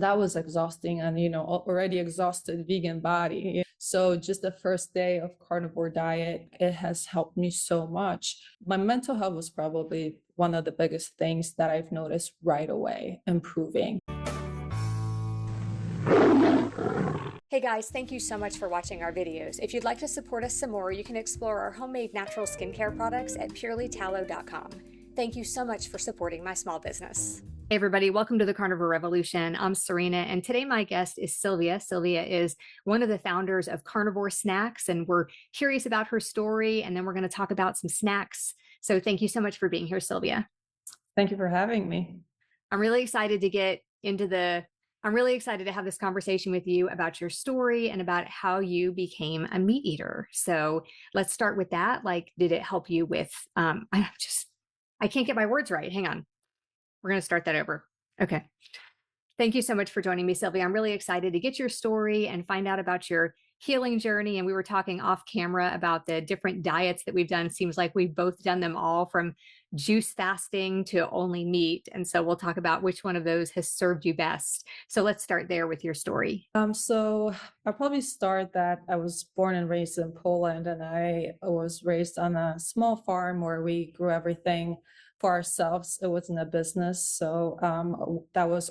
That was exhausting and, already exhausted vegan body. So just the first day of carnivore diet, it has helped me so much. My mental health was probably one of the biggest things that I've noticed right away improving. Hey guys, thank you so much for watching our videos. If you'd like to support us some more, you can explore our homemade natural skincare products at purelytallow.com. Thank you so much for supporting my small business. Hey everybody, welcome to the Carnivore Revolution. I'm Serena, and today my guest is Sylvia. Sylvia is one of the founders of Carnivore Snax, and we're curious about her story, and then we're going to talk about some snacks. So thank you so much for being here, Sylvia. Thank you for having me. I'm really excited to have this conversation with you about your story and about how you became a meat eater. So let's start with that. Like, did it help you with, I can't get my words right. Hang on. We're going to start that over. Okay. Thank you so much for joining me, Sylvia. I'm really excited to get your story and find out about your healing journey. And we were talking off camera about the different diets that we've done. Seems like we've both done them all, from juice fasting to only meat. And so we'll talk about which one of those has served you best. So let's start there with your story. So I'll probably start that I was born and raised in Poland, and I was raised on a small farm where we grew everything for ourselves. It wasn't a business. So that was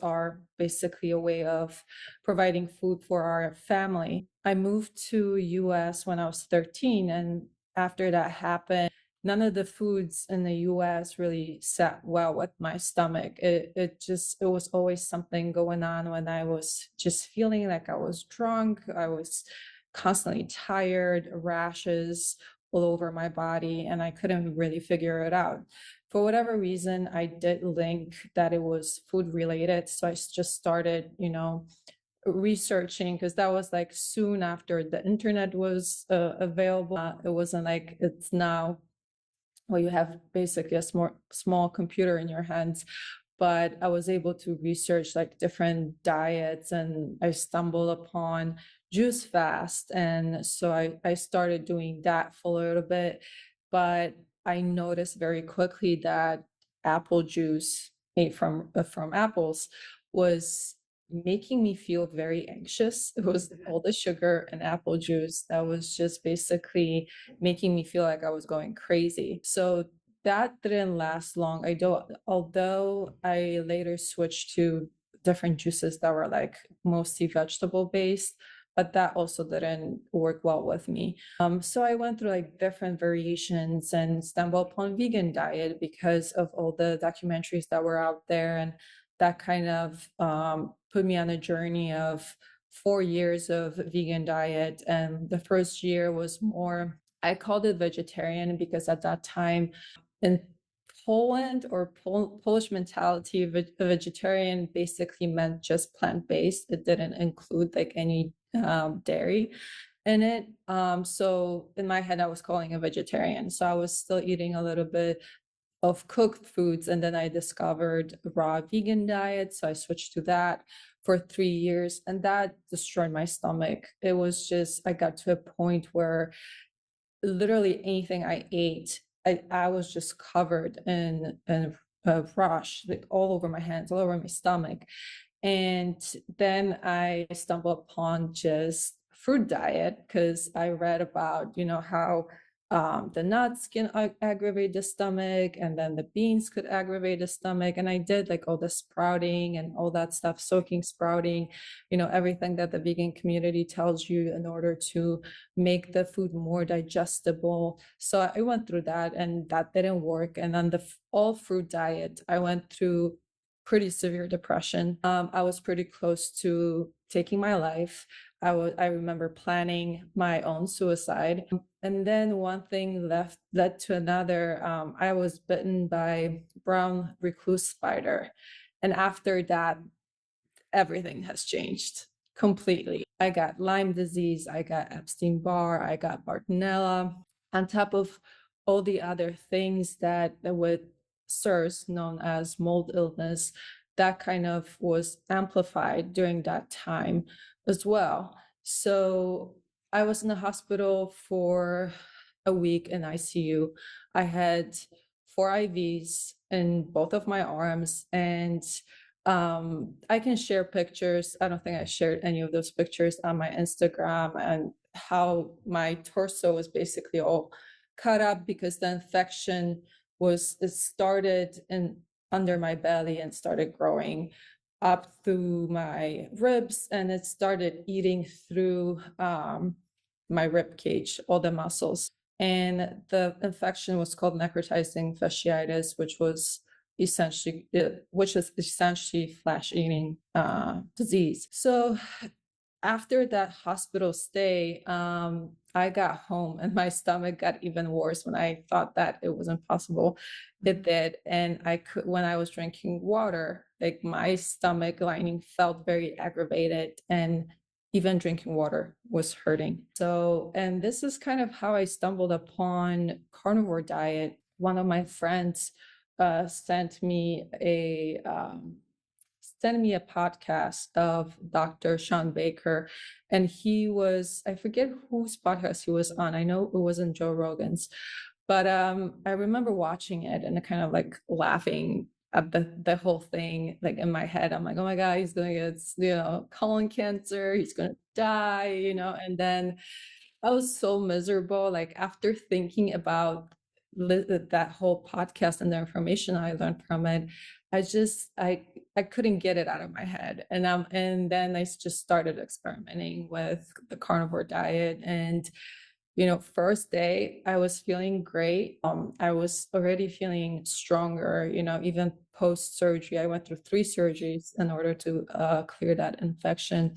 basically a way of providing food for our family. I moved to US when I was 13, and after that happened, none of the foods in the US really sat well with my stomach. It was always something going on when I was just feeling like I was drunk. I was constantly tired, rashes all over my body, and I couldn't really figure it out. For whatever reason, I did link that it was food related. So I just started, researching, because that was like soon after the internet was available. It wasn't like it's now, well, you have basically a small computer in your hands. But I was able to research like different diets, and I stumbled upon juice fast. And so I started doing that for a little bit. But I noticed very quickly that apple juice made from apples was making me feel very anxious. It was all the sugar and apple juice that was just basically making me feel like I was going crazy. So that didn't last long. Although I later switched to different juices that were like mostly vegetable based, but that also didn't work well with me. So I went through like different variations and stumbled upon vegan diet because of all the documentaries that were out there, and that kind of put me on a journey of 4 years of vegan diet. And the first year was more, I called it vegetarian, because at that time in Poland, or Polish mentality, vegetarian basically meant just plant-based. It didn't include like any dairy in it. So in my head, I was calling it vegetarian. So I was still eating a little bit of cooked foods, and then I discovered raw vegan diet. So I switched to that for 3 years, and that destroyed my stomach. It was just, I got to a point where literally anything I ate, I was just covered in a rash, like all over my hands, all over my stomach. And then I stumbled upon just fruit diet, because I read about, how the nuts can aggravate the stomach, and then the beans could aggravate the stomach. And I did like all the sprouting and all that stuff, soaking sprouting, everything that the vegan community tells you in order to make the food more digestible. So I went through that, and that didn't work. And then the all fruit diet, I went through pretty severe depression. I was pretty close to taking my life. I remember planning my own suicide. And then one thing led to another. I was bitten by brown recluse spider. And after that, everything has changed completely. I got Lyme disease, I got Epstein-Barr, I got Bartonella, on top of all the other things that with SARS, known as mold illness, that kind of was amplified during that time as well. So I was in the hospital for a week in ICU. I had 4 IVs in both of my arms, and I can share pictures. I don't think I shared any of those pictures on my Instagram, and how my torso was basically all cut up because the infection was it started in under my belly and started growing up through my ribs, and it started eating through my rib cage, all the muscles. And the infection was called necrotizing fasciitis, which is essentially flesh eating disease. So after that hospital stay, I got home and my stomach got even worse when I thought that it was impossible. It did. And when I was drinking water, like my stomach lining felt very aggravated, and even drinking water was hurting. So, and this is kind of how I stumbled upon carnivore diet. One of my friends sent me a podcast of Dr. Sean Baker, and I forget whose podcast he was on. I know it wasn't Joe Rogan's, but I remember watching it and kind of like laughing at the whole thing. Like in my head, I'm like, oh my God, he's gonna get, colon cancer, he's gonna die, and then I was so miserable. Like after thinking about that whole podcast and the information I learned from it, I couldn't get it out of my head. And then I just started experimenting with the carnivore diet. And first day I was feeling great. I was already feeling stronger, even post surgery. I went through 3 surgeries in order to clear that infection.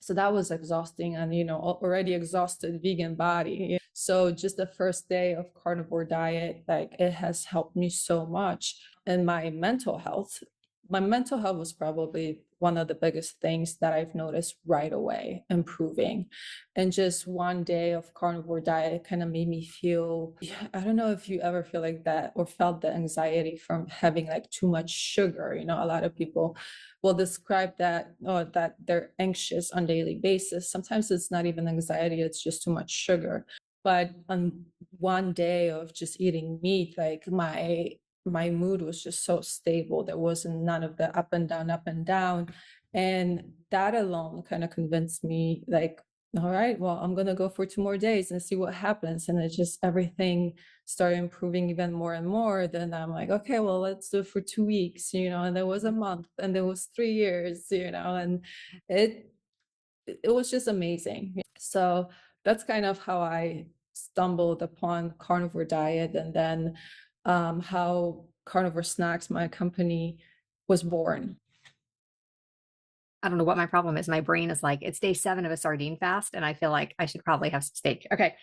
So that was exhausting, and already exhausted vegan body. So just the first day of carnivore diet, like it has helped me so much. And my mental health was probably one of the biggest things that I've noticed right away improving. And just one day of carnivore diet kind of made me feel, I don't know if you ever feel like that or felt the anxiety from having like too much sugar. A lot of people will describe that, or that they're anxious on a daily basis. Sometimes it's not even anxiety, it's just too much sugar. But on one day of just eating meat, like my mood was just so stable. There wasn't none of the up and down, up and down. And that alone kind of convinced me, like, all right, well, I'm going to go for 2 more days and see what happens. And it just, everything started improving even more and more. Then I'm like, okay, well, let's do it for 2 weeks, and there was a month, and there was 3 years, and it, it was just amazing. So that's kind of how I stumbled upon carnivore diet, and then how Carnivore Snax, my company, was born. I don't know what my problem is. My brain is like, it's day 7 of a sardine fast, and I feel like I should probably have some steak. Okay.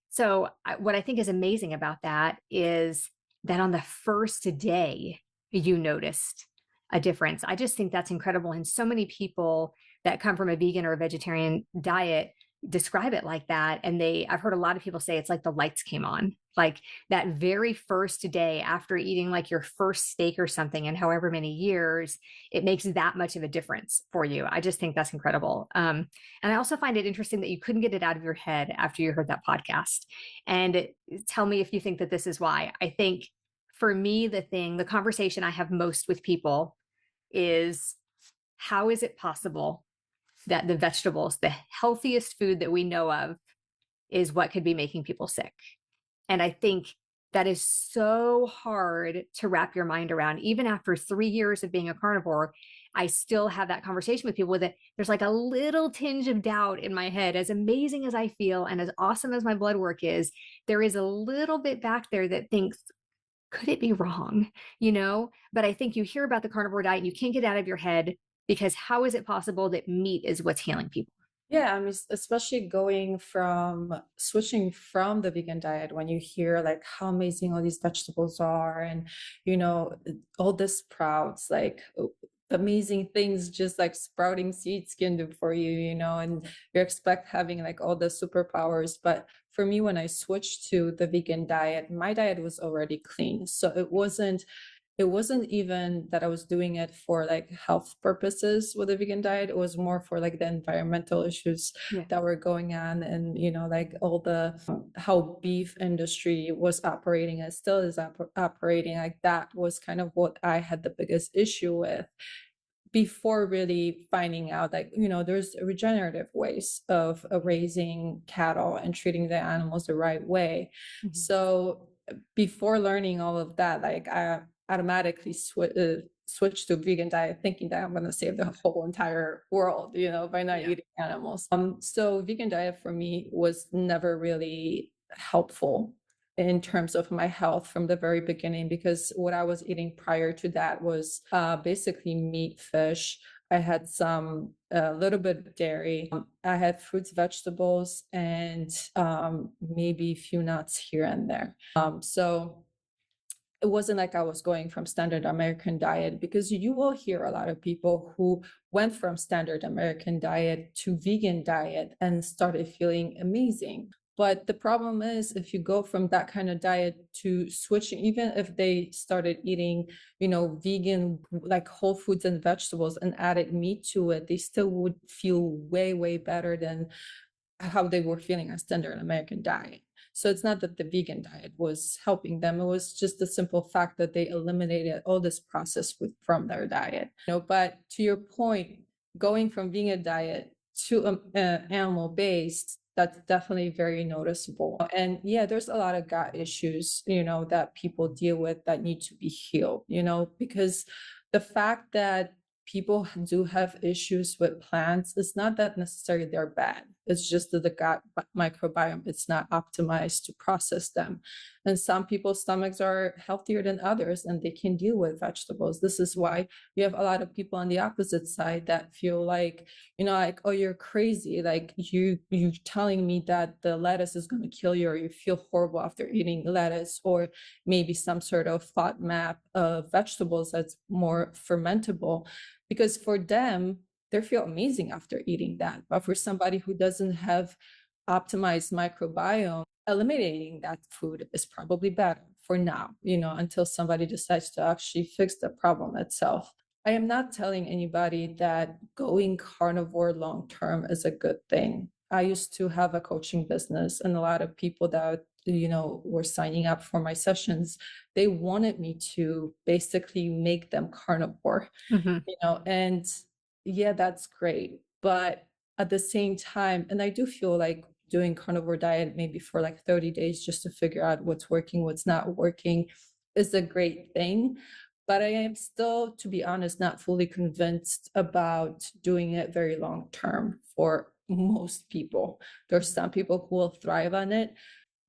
So, what I think is amazing about that is that on the first day, you noticed a difference. I just think that's incredible. And so many people that come from a vegan or a vegetarian diet describe it like that. And I've heard a lot of people say it's like the lights came on, like that very first day after eating like your first steak or something in however many years, it makes that much of a difference for you. I just think that's incredible. And I also find it interesting that you couldn't get it out of your head after you heard that podcast. And tell me if you think that this is why. I think for me, the conversation I have most with people is, how is it possible that the vegetables, the healthiest food that we know of, is what could be making people sick? And I think that is so hard to wrap your mind around. Even after 3 years of being a carnivore, I still have that conversation with people with it. There's like a little tinge of doubt in my head. As amazing as I feel and as awesome as my blood work is, there is a little bit back there that thinks, could it be wrong? But I think you hear about the carnivore diet and you can't get out of your head, because how is it possible that meat is what's healing people? Yeah, I mean, especially switching from the vegan diet, when you hear like how amazing all these vegetables are, and all the sprouts, like amazing things just like sprouting seeds can do for you, and you expect having like all the superpowers. But for me, when I switched to the vegan diet, my diet was already clean. So it wasn't even that I was doing it for like health purposes with the vegan diet. It was more for like the environmental issues that were going on, and like all the how beef industry was operating and still is operating. Like that was kind of what I had the biggest issue with, before really finding out that, there's regenerative ways of raising cattle and treating the animals the right way. Mhm. So before learning all of that, like I automatically switched to vegan diet, thinking that I'm going to save the whole entire world, by not Yeah. eating animals. So vegan diet for me was never really helpful in terms of my health from the very beginning, because what I was eating prior to that was basically meat, fish. I had some a little bit of dairy. I had fruits, vegetables, and maybe a few nuts here and there. So it wasn't like I was going from standard American diet, because you will hear a lot of people who went from standard American diet to vegan diet and started feeling amazing. But the problem is, if you go from that kind of diet to switching, even if they started eating, vegan, like whole foods and vegetables, and added meat to it, they still would feel way, way better than how they were feeling on standard American diet. So it's not that the vegan diet was helping them. It was just the simple fact that they eliminated all this process from their diet. But to your point, going from vegan diet to animal based, that's definitely very noticeable. And yeah, there's a lot of gut issues, that people deal with that need to be healed, because the fact that people do have issues with plants, it's not that necessarily they're bad. It's just that the gut microbiome, it's not optimized to process them. And some people's stomachs are healthier than others, and they can deal with vegetables. This is why you have a lot of people on the opposite side that feel like, like, oh, you're crazy. Like you telling me that the lettuce is going to kill you, or you feel horrible after eating lettuce, or maybe some sort of FODMAP of vegetables that's more fermentable, because for them, they feel amazing after eating that. But for somebody who doesn't have optimized microbiome, eliminating that food is probably better for now, until somebody decides to actually fix the problem itself. I am not telling anybody that going carnivore long term is a good thing. I used to have a coaching business, and a lot of people that were signing up for my sessions, they wanted me to basically make them carnivore, Mhm. and yeah, that's great. But at the same time, and I do feel like doing carnivore diet maybe for like 30 days just to figure out what's working, what's not working, is a great thing. But I am still, to be honest, not fully convinced about doing it very long term for most people. There's some people who will thrive on it,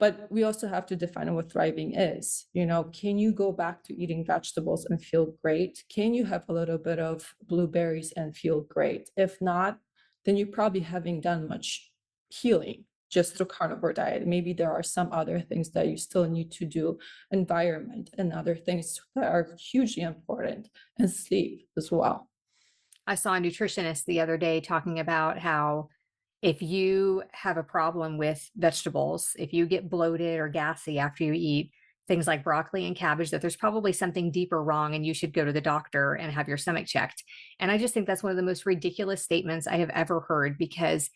but we also have to define what thriving is. Can you go back to eating vegetables and feel great? Can you have a little bit of blueberries and feel great? If not, then you probably haven't done much healing just through carnivore diet. Maybe there are some other things that you still need to do, environment and other things that are hugely important, and sleep as well. I saw a nutritionist the other day talking about how if you have a problem with vegetables, if you get bloated or gassy after you eat things like broccoli and cabbage, that there's probably something deeper wrong and you should go to the doctor and have your stomach checked. And I just think that's one of the most ridiculous statements I have ever heard, because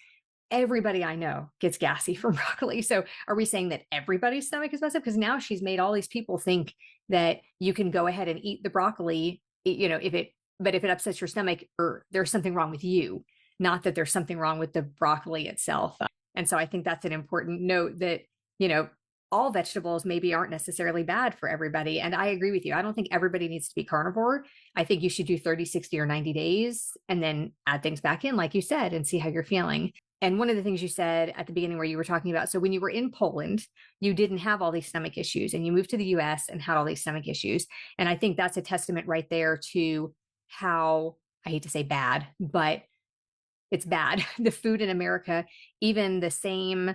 everybody I know gets gassy from broccoli. So are we saying that everybody's stomach is messed up? Because now she's made all these people think that you can go ahead and eat the broccoli, but if it upsets your stomach, or there's something wrong with you, not that there's something wrong with the broccoli itself. And so I think that's an important note that, you know, all vegetables maybe aren't necessarily bad for everybody. And I agree with you. I don't think everybody needs to be carnivore. I think you should do 30, 60, or 90 days and then add things back in, like you said, and see how you're feeling. And one of the things you said at the beginning where you were talking about, so when you were in Poland, you didn't have all these stomach issues, and you moved to the US and had all these stomach issues. And I think that's a testament right there to how, I hate to say bad, but it's bad. The food in America, even the same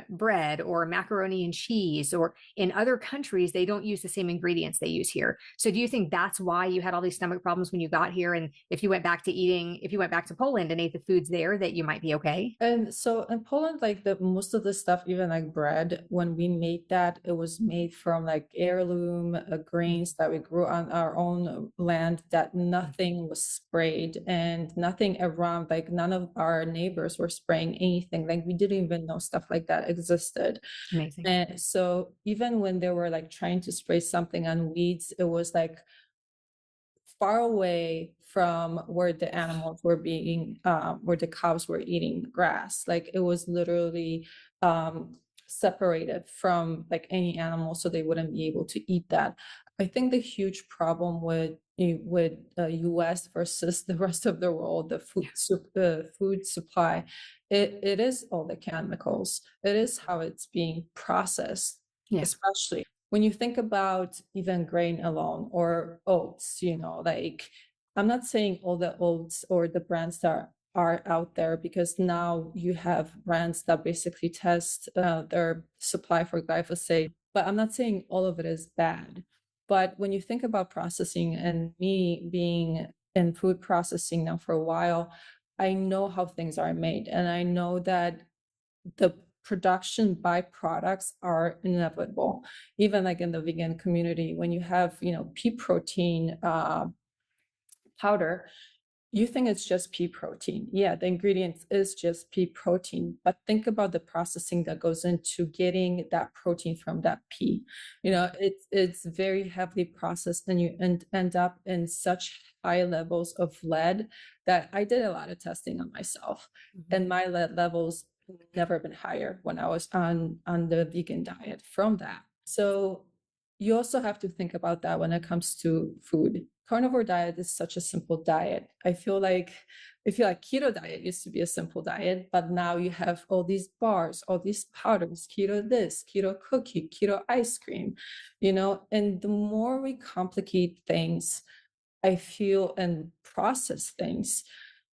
bread or macaroni and cheese, or in other countries, they don't use the same ingredients they use here. So do you think that's why you had all these stomach problems when you got here? And if you went back to Poland and ate the foods there, that you might be okay? And so in Poland, like the most of the stuff, even like bread, when we made that, it was made from like heirloom grains that we grew on our own land, that nothing was sprayed and nothing around, like none of our neighbors were spraying anything. Like we didn't even know stuff like that existed. Amazing. And so even when they were like trying to spray something on weeds, it was like far away from where the animals were being, where the cows were eating grass. Like it was literally separated from like any animal, so they wouldn't be able to eat that. I think the huge problem with US versus the rest of the world, the food supply, it is all the chemicals. It is how it's being processed, Yeah. especially when you think about even grain alone or oats, like I'm not saying all the oats or the brands that are out there, because now you have brands that basically test their supply for glyphosate, but I'm not saying all of it is bad. But when you think about processing, and me being in food processing now for a while, I know how things are made, and I know that the production byproducts are inevitable. Even like in the vegan community, when you have, pea protein powder, you think it's just pea protein. Yeah, the ingredients is just pea protein, but think about the processing that goes into getting that protein from that pea. It's very heavily processed, and you end up in such high levels of lead that I did a lot of testing on myself, and my lead levels never been higher when I was on the vegan diet from that. So you also have to think about that when it comes to food. Carnivore diet is such a simple diet. I feel like keto diet used to be a simple diet, but now you have all these bars, all these powders, keto this, keto cookie, keto ice cream, and the more we complicate things, I feel, and process things,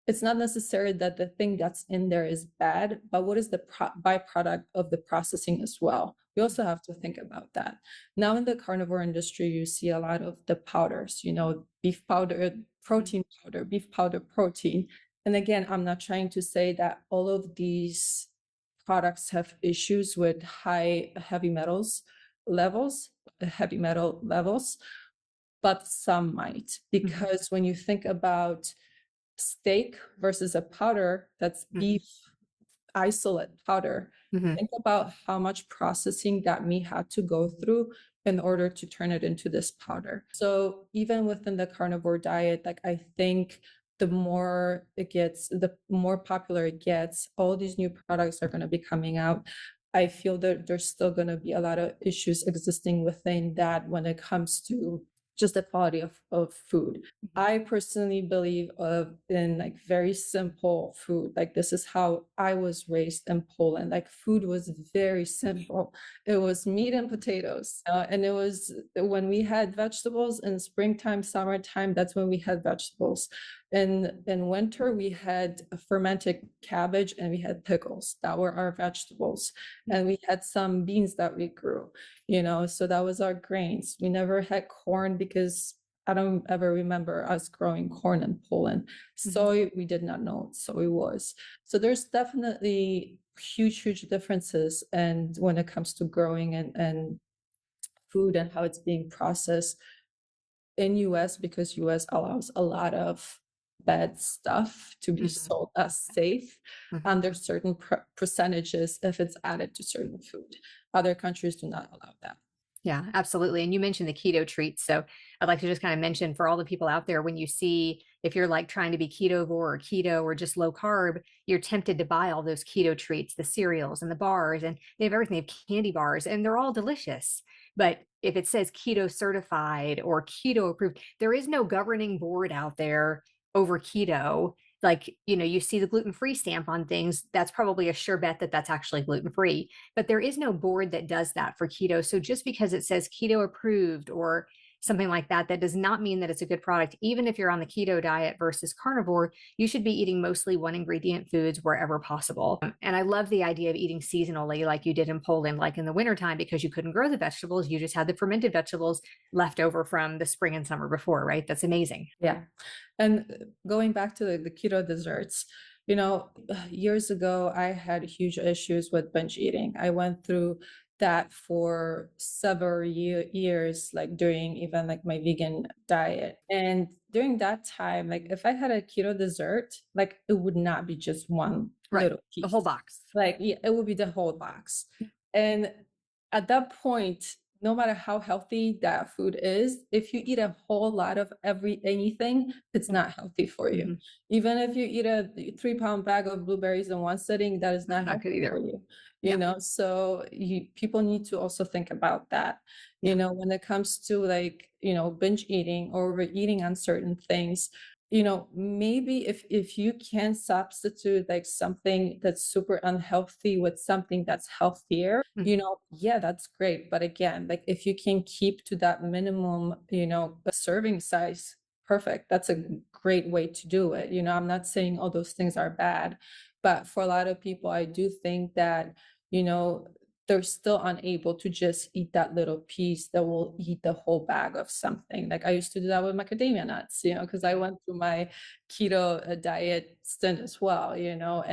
it's not necessary that the thing that's in there is bad, but what is the byproduct of the processing as well? We also have to think about that. Now in the carnivore industry, you see a lot of the powders, beef powder, protein powder, beef powder protein. And again, I'm not trying to say that all of these products have issues with heavy metal levels, but some might, because when you think about steak versus a powder that's beef isolate powder, think about how much processing that meat had to go through in order to turn it into this powder. So even within the carnivore diet, like I think the more popular it gets, all these new products are going to be coming out. I feel that there's still going to be a lot of issues existing within that when it comes to just the quality of food. I personally believe in like very simple food. Like this is how I was raised in Poland. Like food was very simple. It was meat and potatoes. And it was when we had vegetables in springtime, summertime, that's when we had vegetables. In winter, we had a fermented cabbage and we had pickles. That were our vegetables. And we had some beans that we grew, so that was our grains. We never had corn because I don't ever remember us growing corn in Poland. Soy, we did not know what soy was. So there's definitely huge differences, and when it comes to growing and food and how it's being processed in US, because US allows a lot of bad stuff to be sold as safe under certain percentages if it's added to certain food. Other countries do not allow that. Yeah, absolutely. And you mentioned the keto treats. So I'd like to just kind of mention for all the people out there, when you see, if you're like trying to be ketovore or keto or just low carb, you're tempted to buy all those keto treats, the cereals and the bars, and they have everything. They have candy bars, and they're all delicious. But if it says keto certified or keto approved, there is no governing board out there over keto. Like, you see the gluten-free stamp on things, that's probably a sure bet that that's actually gluten-free, but there is no board that does that for keto. So just because it says keto approved or something like that, that does not mean that it's a good product. Even if you're on the keto diet versus carnivore, you should be eating mostly one ingredient foods wherever possible. And I love the idea of eating seasonally, like you did in Poland, like in the wintertime, because you couldn't grow the vegetables. You just had the fermented vegetables left over from the spring and summer before, right? That's amazing. Yeah. And going back to the keto desserts, years ago, I had huge issues with binge eating. I went through that for several years, like during even like my vegan diet. And during that time, like if I had a keto dessert, like it would not be just one little piece. The whole box. Like, yeah, it would be the whole box. And at that point, no matter how healthy that food is, if you eat a whole lot of anything, it's not healthy for you. Mhm. Even if you eat a 3 pound bag of blueberries in one sitting, that is not Not good healthy for either. you. Yeah. So people need to also think about that. Yeah. When it comes to like, binge eating or overeating on certain things, maybe if you can substitute like something that's super unhealthy with something that's healthier, Mhm. yeah, that's great. But again, like if you can keep to that minimum, a serving size, perfect. That's a great way to do it. I'm not saying all those things are bad, but for a lot of people, I do think that, you know, they're still unable to just eat that little piece that will eat the whole bag of something. Like I used to do that with macadamia nuts, because I went through my keto diet stint as well,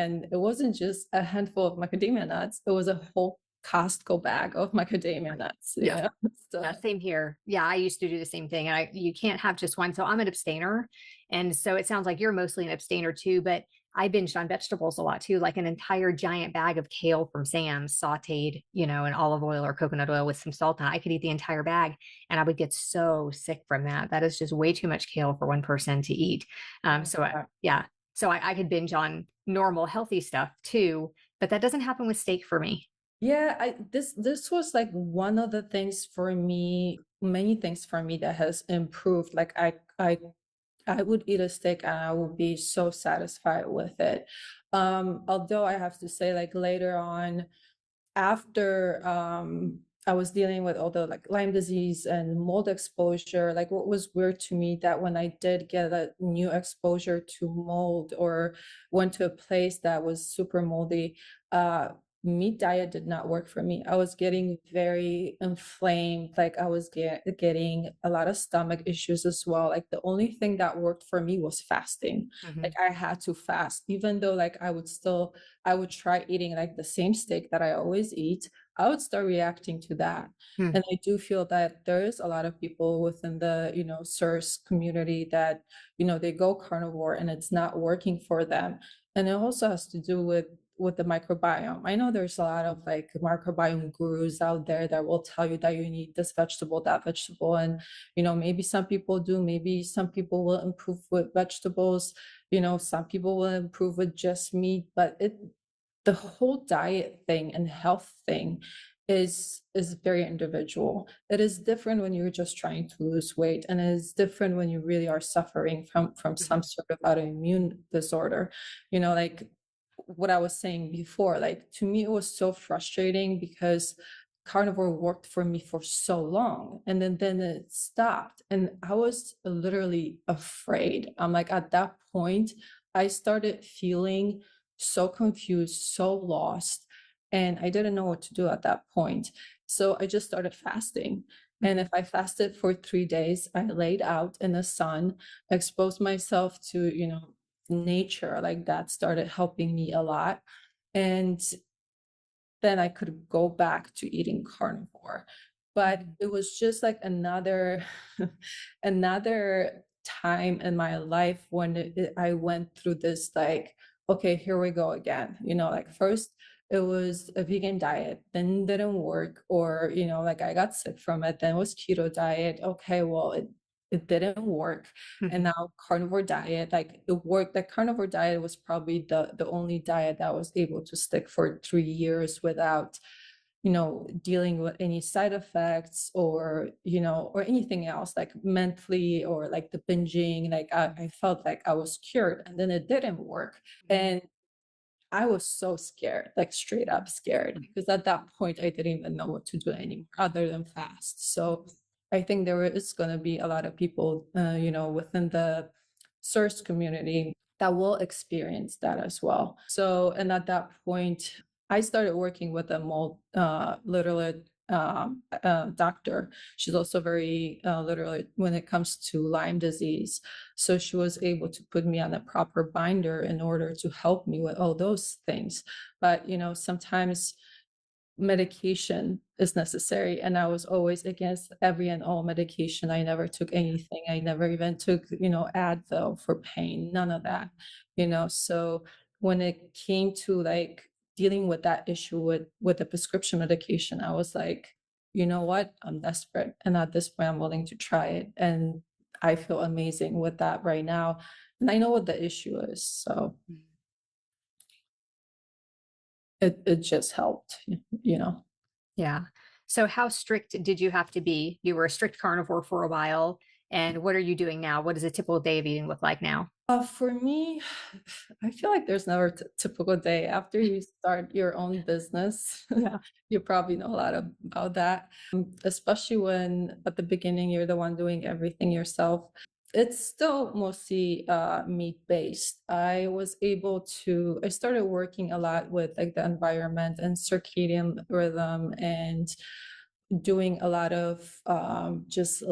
and it wasn't just a handful of macadamia nuts, it was a whole Costco bag of macadamia nuts, Yeah. So Yeah, same here. Yeah, I used to do the same thing. And you can't have just one. So I'm an abstainer. And so it sounds like you're mostly an abstainer too, but I binged on vegetables a lot too, like an entire giant bag of kale from Sam's sauteed, in olive oil or coconut oil with some salt on it. I could eat the entire bag and I would get so sick from that. That is just way too much kale for one person to eat. Yeah. So I could binge on normal, healthy stuff too, but that doesn't happen with steak for me. yeah, this was like one of the things for me, many things for me that has improved. Like I would eat a steak and I would be so satisfied with it. Although I have to say, like later on, after I was dealing with all the like Lyme disease and mold exposure, like what was weird to me that when I did get a new exposure to mold or went to a place that was super moldy, meat diet did not work for me. I was getting very inflamed, like I was getting a lot of stomach issues as well. Like the only thing that worked for me was fasting. Like Mhm. I had to fast, even though like I would try eating like the same steak that I always eat. I would start reacting to that. Hmm. And I do feel that there is a lot of people within the, SIRS community that, they go carnivore and it's not working for them. And it also has to do with the microbiome. I know there's a lot of like microbiome gurus out there that will tell you that you need this vegetable, that vegetable. And, maybe some people do, maybe some people will improve with vegetables, some people will improve with just meat, but the whole diet thing and health thing is very individual. It is different when you're just trying to lose weight, and it is different when you really are suffering from Mhm. some sort of autoimmune disorder. Like what I was saying before, like to me it was so frustrating because carnivore worked for me for so long and then it stopped and I was literally afraid. I'm like at that point I started feeling so confused, so lost, and I didn't know what to do at that point. So I just started fasting. And Mhm. if I fasted for 3 days, I laid out in the sun, exposed myself to, nature, like that started helping me a lot. And then I could go back to eating carnivore. But Mhm. it was just like another another time in my life when I went through this like, okay, here we go again. Like first it was a vegan diet, then didn't work, or like I got sick from it, then it was keto diet. Okay, well it didn't work. And Mhm. now carnivore diet, like it worked. The carnivore diet was probably the only diet that was able to stick for 3 years without dealing with any side effects or or anything else like mentally or like the binging. Like I felt like I was cured, and then it didn't work. Mhm. And I was so scared, like straight up scared, because at that point I didn't even know what to do anymore other than fast. So I think there is going to be a lot of people, within the source community that will experience that as well. So, and at that point, I started working with a mold literally doctor. She's also very literally when it comes to Lyme disease. So she was able to put me on a proper binder in order to help me with all those things. But, sometimes medication is necessary. And I was always against every and all medication. I never took anything. I never even took, Advil for pain, none of that, So when it came to like dealing with that issue with the prescription medication, I was like, you know what, I'm desperate. And at this point, I'm willing to try it. And I feel amazing with that right now. And I know what the issue is. So it just helped, you know. Yeah. So how strict did you have to be? You were a strict carnivore for a while. And what are you doing now? What does a typical day of eating look like now? For me, I feel like there's never a typical day. After you start your own business, Yeah. you probably know a lot about that, especially when at the beginning you're the one doing everything yourself. It's still mostly meat based. I started working a lot with like the environment and circadian rhythm and doing a lot of just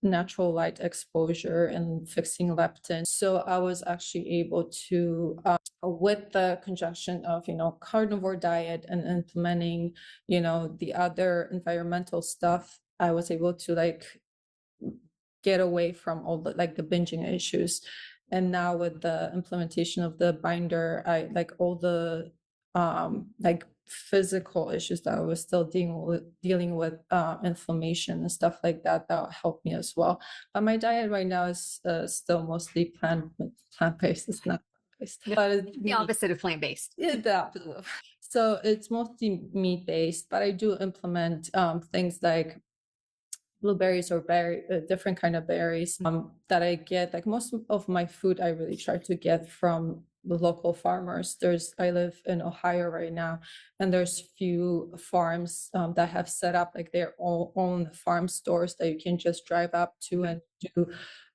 natural light exposure and fixing leptin. So I was actually able to, with the conjunction of, carnivore diet and implementing, the other environmental stuff, I was able to like get away from all the binging issues. And now with the implementation of the binder, I like all the like physical issues that I was still dealing with inflammation and stuff like that helped me as well. But my diet right now is still mostly plant-based. It's not based, Yeah. but it's The opposite of plant-based. the opposite. So it's mostly meat-based, but I do implement things like blueberries or different kind of berries that I get. Like most of my food, I really try to get from the local farmers. I live in Ohio right now, and there's few farms that have set up like their own farm stores that you can just drive up to and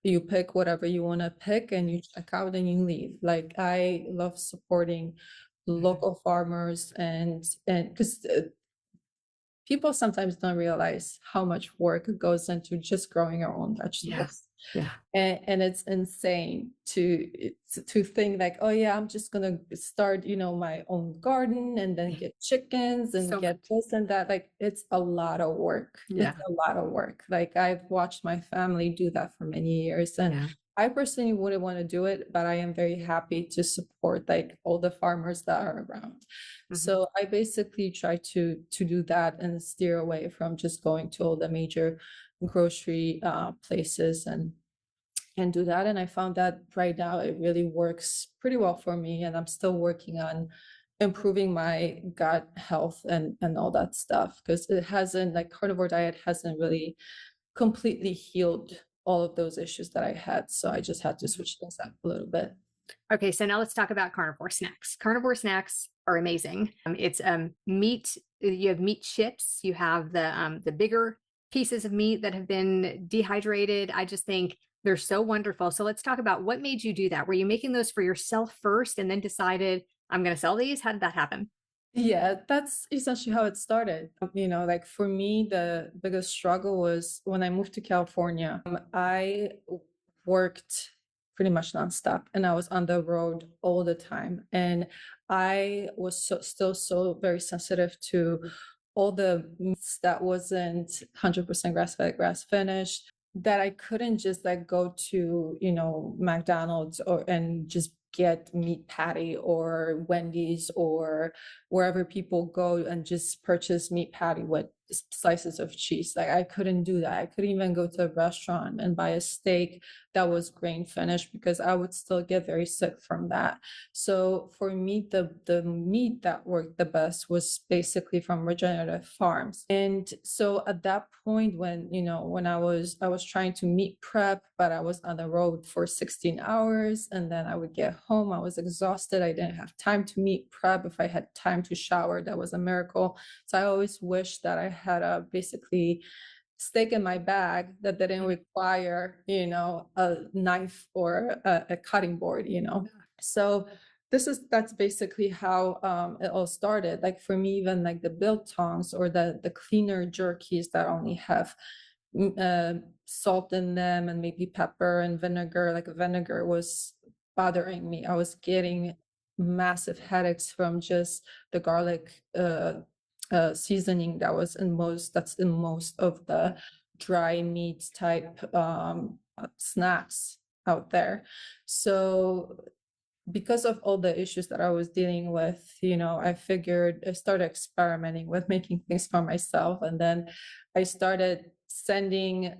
you pick whatever you want to pick and you check out and you leave. Like I love supporting local farmers and because people sometimes don't realize how much work goes into just growing your own vegetables. Yeah. And it's insane to think like, oh yeah, I'm just gonna start, my own garden and then get chickens and get this and that. Like it's a lot of work. Yeah. It's a lot of work. Like I've watched my family do that for many years, and I personally wouldn't want to do it, but I am very happy to support like all the farmers that are around. So I basically try to do that and steer away from just going to all the major grocery places and do that. And I found that right now it really works pretty well for me. And I'm still working on improving my gut health and all that stuff because it hasn't, like carnivore diet hasn't really completely healed all of those issues that I had. So I just had to switch things up a little bit. Okay, so now let's talk about Carnivore Snax. Carnivore Snax are amazing. It's meat. You have meat chips. You have the bigger pieces of meat that have been dehydrated. I just think they're so wonderful. So let's talk about what made you do that. Were you making those for yourself first and then decided I'm going to sell these? How did that happen? Yeah, that's essentially how it started. Like for me, the biggest struggle was when I moved to California. I worked pretty much nonstop and I was on the road all the time. And I was still so very sensitive to all the meats that wasn't 100% grass-fed, grass-finished, that I couldn't just like go to, McDonald's and just get meat patty or Wendy's or wherever people go and just purchase meat patty with slices of cheese. Like I couldn't do that. I couldn't even go to a restaurant and buy a steak that was grain finished because I would still get very sick from that. So for me, the meat that worked the best was basically from regenerative farms. And so at that point when I was trying to meat prep, but I was on the road for 16 hours and then I would get home, I was exhausted. I didn't have time to meat prep. If I had time to shower, that was a miracle. So I always wish that I had a basically steak in my bag that didn't require, a knife or a cutting board, So that's basically how it all started. Like for me, even like the biltongs or the cleaner jerkies that only have salt in them and maybe pepper and vinegar. Like vinegar was bothering me. I was getting massive headaches from just the garlic seasoning that's in most of the dry meat type snacks out there. So because of all the issues that I was dealing with, I started experimenting with making things for myself. And then I started sending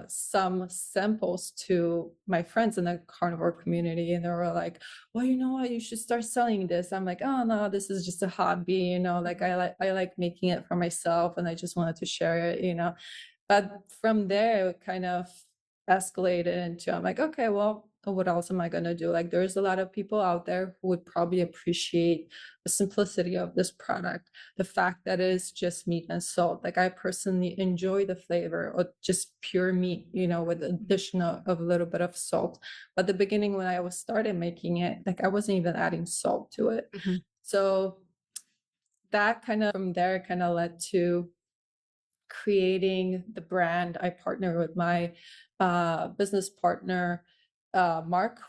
some samples to my friends in the carnivore community. And they were like, well, you know what, you should start selling this. I'm like, oh no, this is just a hobby, like I like making it for myself and I just wanted to share it. But from there, it kind of escalated into I'm like, okay, well, what else am I going to do? Like, there's a lot of people out there who would probably appreciate the simplicity of this product, the fact that it's just meat and salt. Like, I personally enjoy the flavor of just pure meat, with addition of a little bit of salt. But the beginning, when I was started making it, like, I wasn't even adding salt to it. Mhm. So that kind of from there kind of led to creating the brand. I partner with my business partner, Mark,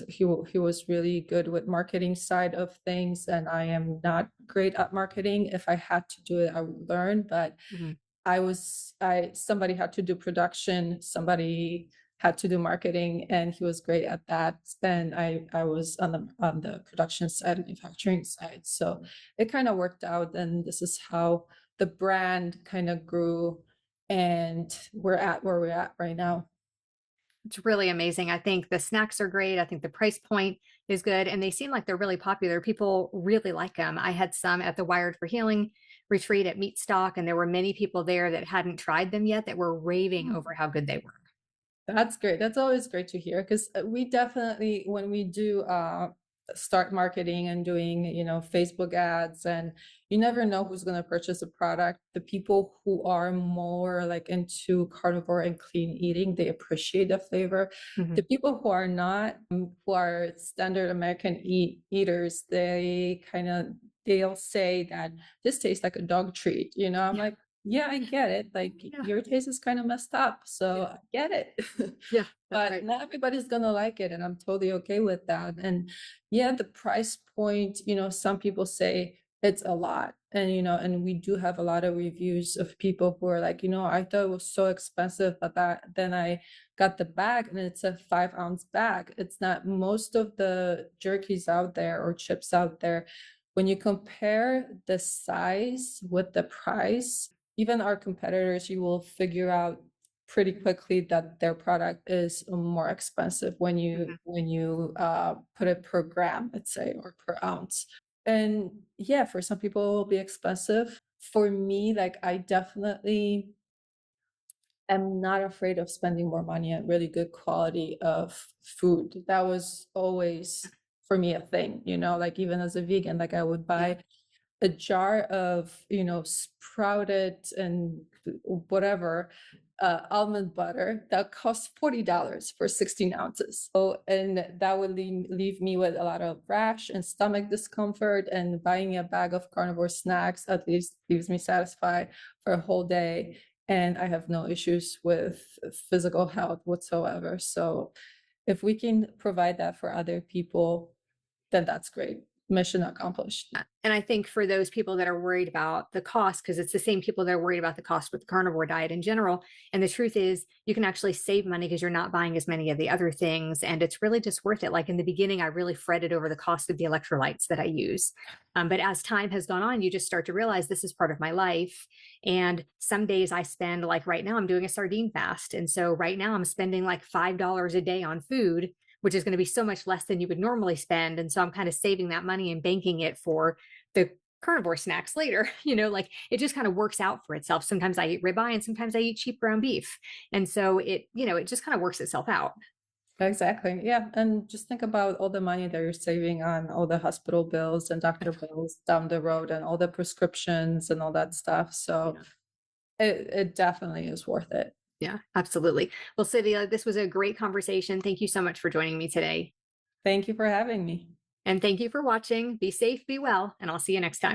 he was really good with marketing side of things, and I am not great at marketing. If I had to do it, I would learn, but Mhm. I somebody had to do production, somebody had to do marketing, and he was great at that. And I was on the production side, manufacturing side. So it kind of worked out, and this is how the brand kind of grew, and we're at where we're at right now. It's really amazing. I think the snacks are great. I think the price point is good, and they seem like they're really popular. People really like them. I had some at the Wired for Healing retreat at Meat Stock, and there were many people there that hadn't tried them yet that were raving over how good they were. That's great. That's always great to hear because we definitely, when we do start marketing and doing, Facebook ads, and you never know who's going to purchase a product. The people who are more like into carnivore and clean eating, they appreciate the flavor. The Mhm. people who are not, who are standard American eaters, they'll say that this tastes like a dog treat. I'm Yeah. like, yeah, I get it. Like, Yeah. your taste is kind of messed up, so Yeah. I get it. Yeah. That's But right. not everybody's gonna like it, and I'm totally okay with that. And yeah, the price point, some people say it's a lot. And and we do have a lot of reviews of people who are like, I thought it was so expensive, but then I got the bag and it's a 5-ounce bag. It's not most of the jerkies out there or chips out there. When you compare the size with the price, even our competitors, you will figure out pretty quickly that their product is more expensive when you Mhm. when you put it per gram, let's say, or per ounce. And yeah, for some people it will be expensive. For me, like, I definitely am not afraid of spending more money on really good quality of food. That was always for me a thing, like, even as a vegan, like, I would Yeah. buy a jar of, sprouted and whatever, almond butter that costs $40 for 16 ounces. So, and that would leave me with a lot of rash and stomach discomfort. And buying a bag of carnivore snacks at least leaves me satisfied for a whole day. And I have no issues with physical health whatsoever. So, if we can provide that for other people, then that's great. Mission accomplished. And I think for those people that are worried about the cost, because it's the same people that are worried about the cost with the carnivore diet in general. And the truth is, you can actually save money because you're not buying as many of the other things. And it's really just worth it. Like in the beginning, I really fretted over the cost of the electrolytes that I use. But as time has gone on, you just start to realize this is part of my life. And some days I spend, like right now, I'm doing a sardine fast. And so right now I'm spending like $5 a day on food, which is going to be so much less than you would normally spend. And so I'm kind of saving that money and banking it for the carnivore snacks later. Like it just kind of works out for itself. Sometimes I eat ribeye and sometimes I eat cheap ground beef. And so it just kind of works itself out. Exactly. Yeah. And just think about all the money that you're saving on all the hospital bills and doctor bills down the road and all the prescriptions and all that stuff. So Yeah. it definitely is worth it. Yeah, absolutely. Well, Sylvia, this was a great conversation. Thank you so much for joining me today. Thank you for having me. And thank you for watching. Be safe, be well, and I'll see you next time.